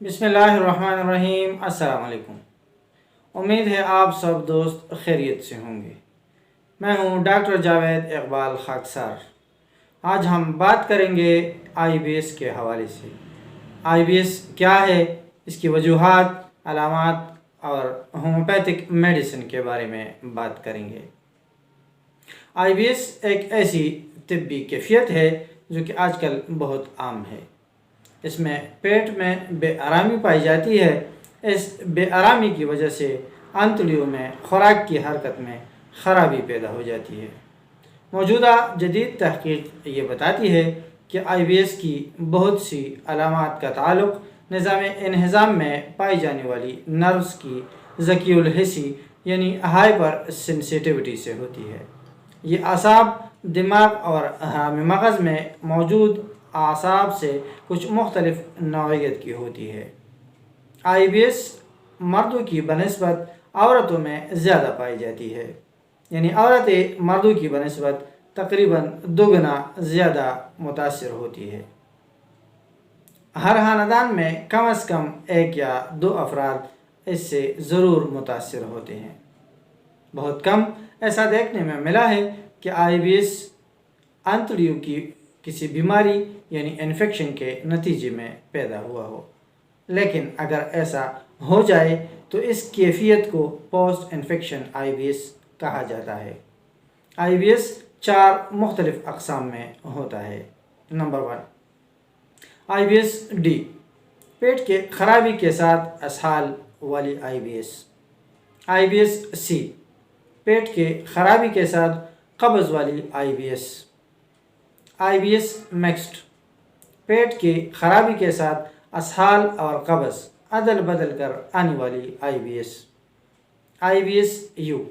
بسم اللہ الرحمن الرحیم۔ السلام علیکم۔ امید ہے آپ سب دوست خیریت سے ہوں گے۔ میں ہوں ڈاکٹر جاوید اقبال خاکسار۔ آج ہم بات کریں گے آئی بی ایس کے حوالے سے۔ آئی بی ایس کیا ہے، اس کی وجوہات، علامات اور ہومیوپیتھک میڈیسن کے بارے میں بات کریں گے۔ آئی بی ایس ایک ایسی طبی کیفیت ہے جو کہ آج کل بہت عام ہے۔ اس میں پیٹ میں بے آرامی پائی جاتی ہے۔ اس بے آرامی کی وجہ سے انتڑیوں میں خوراک کی حرکت میں خرابی پیدا ہو جاتی ہے۔ موجودہ جدید تحقیق یہ بتاتی ہے کہ آئی بی ایس کی بہت سی علامات کا تعلق نظام انہضام میں پائی جانے والی نروس کی ذکی الحسی یعنی ہائپر سینسیٹیوٹی سے ہوتی ہے۔ یہ اعصاب دماغ اور مغز میں موجود اعصاب سے کچھ مختلف نوعیت کی ہوتی ہے۔ آئی بی ایس مردوں کی بنسبت عورتوں میں زیادہ پائی جاتی ہے، یعنی عورتیں مردوں کی بنسبت تقریباً 2 گنا زیادہ متاثر ہوتی ہے۔ ہر خاندان میں کم از کم 1 یا 2 افراد اس سے ضرور متاثر ہوتے ہیں۔ بہت کم ایسا دیکھنے میں ملا ہے کہ آئی بی ایس انتڑیوں کی کسی بیماری یعنی انفیکشن کے نتیجے میں پیدا ہوا ہو، لیکن اگر ایسا ہو جائے تو اس کیفیت کو پوسٹ انفیکشن آئی بی ایس کہا جاتا ہے۔ آئی بی ایس 4 مختلف اقسام میں ہوتا ہے۔ نمبر 1، آئی بی ایس ڈی، پیٹ کے خرابی کے ساتھ اسہال والی I B S. I B S C, پیٹ کے خرابی کے ساتھ قبض والی I B S. I B S mixed, پیٹ کی خرابی کے ساتھ اسہال اور قبض عدل بدل کر آنے والی I B S. I B S U,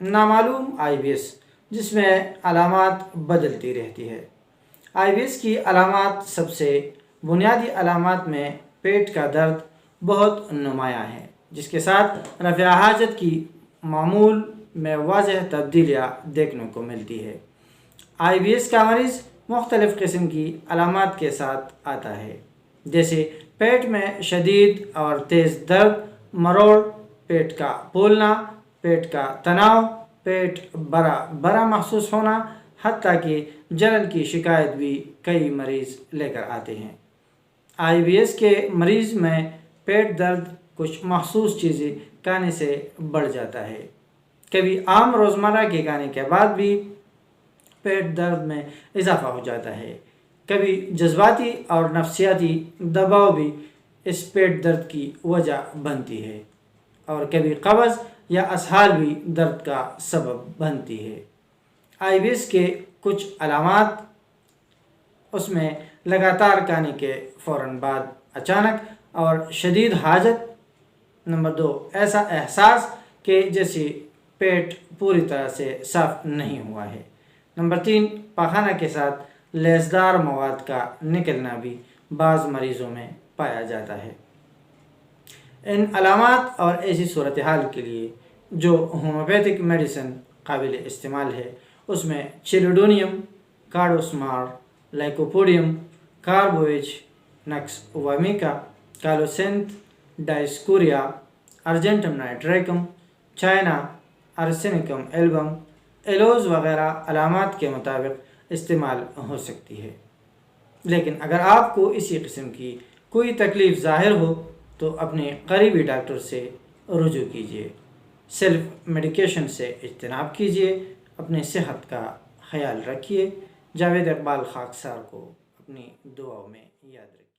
نامعلوم آئی بی ایس جس میں علامات بدلتی رہتی ہے۔ آئی بی ایس کی علامات، سب سے بنیادی علامات میں پیٹ کا درد بہت نمایاں ہے، جس کے ساتھ رفع حاجت کی معمول میں واضح تبدیلیاں دیکھنے کو ملتی ہے۔ آئی بی ایس کا مریض مختلف قسم کی علامات کے ساتھ آتا ہے، جیسے پیٹ میں شدید اور تیز درد، مروڑ، پیٹ کا پھولنا، پیٹ کا تناؤ، پیٹ بڑا محسوس ہونا، حتیٰ کہ جلن کی شکایت بھی کئی مریض لے کر آتے ہیں۔ آئی بی ایس کے مریض میں پیٹ درد کچھ مخصوص چیزیں کھانے سے بڑھ جاتا ہے۔ کبھی عام روزمرہ کے کھانے کے بعد بھی پیٹ درد میں اضافہ ہو جاتا ہے۔ کبھی جذباتی اور نفسیاتی دباؤ بھی اس پیٹ درد کی وجہ بنتی ہے، اور کبھی قبض یا اسہال بھی درد کا سبب بنتی ہے۔ آئی بی ایس کے کچھ علامات، اس میں لگاتار کھانے کے فوراً بعد اچانک اور شدید حاجت۔ نمبر 2، ایسا احساس کہ جیسے پیٹ پوری طرح سے صاف نہیں ہوا ہے۔ نمبر 3، پاخانہ کے ساتھ لیسدار مواد کا نکلنا بھی بعض مریضوں میں پایا جاتا ہے۔ ان علامات اور ایسی صورتحال کے لیے جو ہومیوپیتھک میڈیسن قابل استعمال ہے، اس میں چیلیڈونیم، کارڈوسمار، لائکوپوڈیم، کاربویج، نکس وامیکا، کالوسینتھ، ڈائسکوریا، ارجنٹم نائٹریکم، چائنا ارسینیکم ایلبم، ایلوز وغیرہ علامات کے مطابق استعمال ہو سکتی ہے۔ لیکن اگر آپ کو اسی قسم کی کوئی تکلیف ظاہر ہو تو اپنے قریبی ڈاکٹر سے رجوع کیجیے۔ سیلف میڈیکیشن سے اجتناب کیجیے۔ اپنے صحت کا خیال رکھیے۔ جاوید اقبال خاکسار کو اپنی دعاؤں میں یاد رکھیے۔